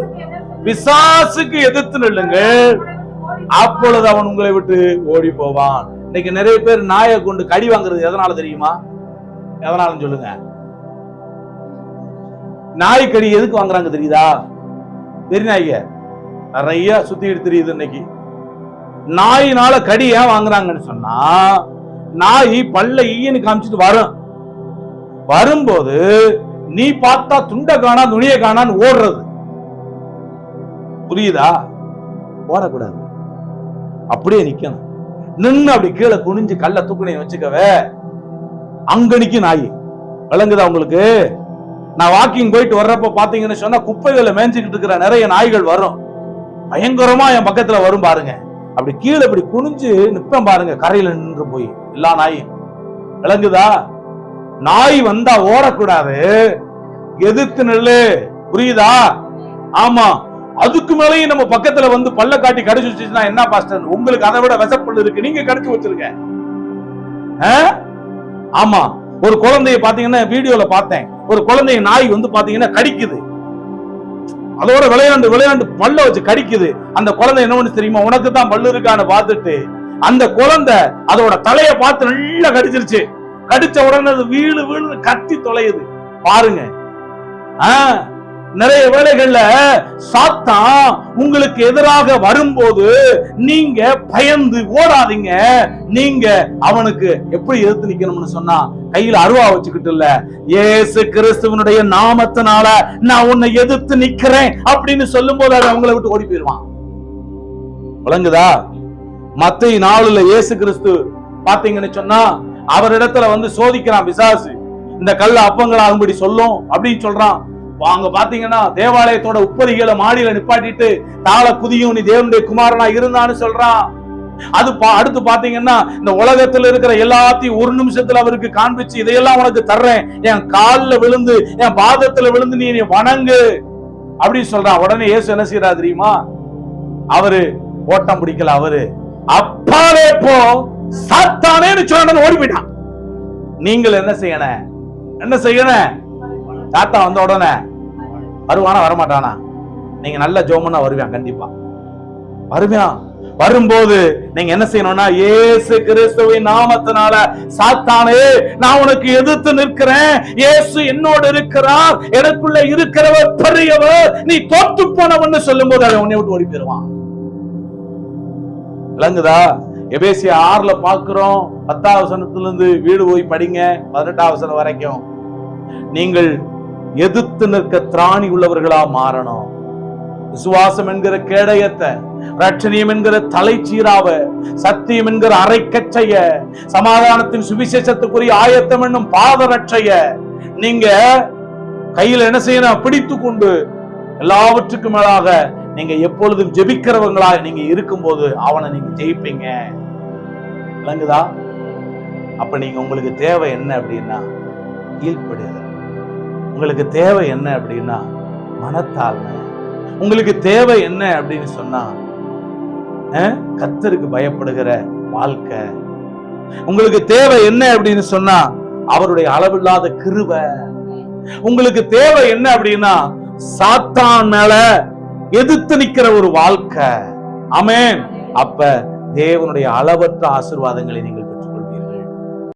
பிசாசுக்கு எதிர்த்து நில்லுங்கள், அப்பொழுது அவன் உங்களை விட்டு ஓடி போவான். இன்னைக்கு நிறைய பேர் நாயை கொண்டு கடி வாங்குறது எதனால தெரியுமா? எதனால சொல்லுங்க. நாய் கடி எதுக்கு வாங்குறாங்க தெரியுதா? தெரியாங்க, நிறைய சுத்திட்டு தெரியுது. இன்னைக்கு நாயினால கடி ஏன் வாங்குறாங்கன்னு சொன்னா, நாய் பல்ல ஈயன்னு காமிச்சிட்டு வரும். வரும்போது நீ பார்த்தா துண்டை காணா துணியை காணான்னு ஓடுறது. புரியுதா? ஓடக்கூடாது, அப்படியே நிக்கணும். நின்னு அப்படி கீழே குனிஞ்சு கல்ல தூக்குனே வச்சுக்கவே, அங்க நிக்க நாய். விளங்குதா உங்களுக்கு? நான் வாக்கிங் போயிட்டு வர்றப்ப பாத்தீங்கன்னு சொன்னா குப்பைகளை மேய்ஞ்சிக்கிட்டு இருக்கிற நிறைய நாய்கள் வரும். பயங்கரமா என் பக்கத்துல வரும் பாருங்க. அப்படி கீழே இப்படி குனிஞ்சு நிப்பேன் பாருங்க, கரையில நின்று போய் எல்லா நாயும். விளங்குதா? நாய் வந்தா ஓடக்கூடாது, எதிர்த்து நெல்லு. புரியுதா? ஆமா. அதுக்கு மேலேயும் நம்ம பக்கத்துல வந்து பல்ல காட்டி கடிச்சு வச்சுச்சுன்னா என்ன பாஸ்டர், உங்களுக்கு அதை விட விசப்பல் இருக்கு, நீங்க கடிச்சு வச்சிருக்க. ஆமா, ஒரு குழந்தைய பாத்தீங்கன்னா வீடியோல பார்த்தேன், ஒரு குழந்தைய நாய் வந்து பாத்தீங்கன்னா கடிக்குது. அதோட விளையாண்டு விளையாண்டு பல்ல வச்சு கடிக்குது. அந்த குழந்தை என்ன பண்ணு தெரியுமா? உனக்கு தான் பல்லு இருக்கான்னு பார்த்துட்டு அந்த குழந்தை அதோட தலைய பார்த்து நல்லா கடிச்சிருச்சு. கடிச்ச உடனே அது வீழு வீழு கத்தி தொலையுது. பாருங்க, நிறைய வேளைகள்ல சாத்தான் உங்களுக்கு எதிராக வரும்போது நீங்க பயந்து ஓடாதீங்க. நீங்க அவனுக்கு எப்படி எதிர்த்து நிக்கணும்னு சொன்னா, கையில அருவா வச்சுக்கிட்டு இல்ல, இயேசு கிறிஸ்துவனுடைய நாமத்தினால நான் உன்னை எதிர்த்து நிக்கிறேன் அப்படின்னு சொல்லும் போது அவன் அவங்களை விட்டு ஓடி போயிருவான். விளங்குதா? மத்தேயு 4 இயேசு கிறிஸ்து பாத்தீங்கன்னு சொன்னா அவரிடத்துல வந்து சோதிக்கிறான் பிசாசு. இந்த கல்ல அப்பங்களாகும்படி சொல்லும் அப்படின்னு சொல்றான். அங்க பாத்தீங்கன்னா தேவாலயத்தோட உப்பரிகளை மாடியில நிப்பாட்டிட்டு தாள குதியும் நீ தேவனுடைய குமாரனா இருந்தான்னு சொல்றான். அது அடுத்து பாத்தீங்கன்னா இந்த உலகத்துல இருக்கிற எல்லாத்தையும் ஒரு நிமிஷத்துல அவருக்கு காண்பிச்சு இதையெல்லாம் உனக்கு தர்றேன், என் காலில் விழுந்து என் பாதத்துல விழுந்து நீ வணங்கு அப்படின்னு சொல்றான். உடனே இயேசு என்ன செய்யறா தெரியுமா? அவரு ஓட்டம் பிடிக்கல, அவரு அப்பாவே போ சாத்தானேன்னு சொன்ன ஓடி போயிட்டான். நீங்கள் என்ன செய்யணும்? தாத்தா வந்த உடனே வருவானா வரமாட்டானா? நீங்க நல்ல ஜோமனா வருவான், கண்டிப்பா வருவான். வரும்போது நீங்க என்ன செய்யணும்னா, இயேசு கிறிஸ்துவின் நாமத்தினால சாத்தானே நான் உனக்கு எதிர்த்து நிற்கிறேன், இயேசு என்னோடு இருக்கிறார், எனக்குள்ள இருக்கிறவர் பெரியவர், நீ தோற்று போனவன்னு சொல்லும் போது அவன் உன்னை விட்டு ஓடி போயிருவான். விளங்குதா? எபேசியர் 6 பார்க்கிறோம். 10ஆம் வசனத்திலிருந்து வீடு போய் படிங்க 18ஆம் வசனம் வரைக்கும். நீங்கள் எதிர்த்து நிற்க திராணி உள்ளவர்களா மாறணும். விசுவாசம் என்கிற கேடயத்தை, ரட்சணியம் என்கிற தலைச்சீராவ, சத்தியம் என்கிற அரைக்கச்சைய, சமாதானத்தின் சுவிசேஷத்துக்குரிய ஆயத்தம் என்னும் பாதரட்சைய நீங்க கையில என்ன செய்யணும்? பிடித்து கொண்டு எல்லாவற்றுக்கும் மேலாக நீங்க எப்பொழுதும் ஜெபிக்கிறவங்களா நீங்க இருக்கும்போது அவனை நீங்க ஜெயிப்பீங்க. விளங்குதா? அப்ப நீங்க உங்களுக்கு தேவை என்ன அப்படின்னா கீழ்ப்படுதல். உங்களுக்கு தேவை என்ன அப்படின்னா மனத்தாழ்மை. உங்களுக்கு தேவை என்ன அப்படின்னு சொன்னா கர்த்தருக்கு பயப்படுகிற வாழ்க்கை. உங்களுக்கு தேவை என்ன அப்படின்னு சொன்னா அவருடைய அளவில்லாத கிருபை. உங்களுக்கு தேவை என்ன அப்படின்னா சாத்தான் மேல எதிர்த்து நிக்கிற ஒரு வாழ்க்கை. ஆமென். அப்ப தேவனுடைய அளவற்ற ஆசீர்வாதங்களை நீங்கள்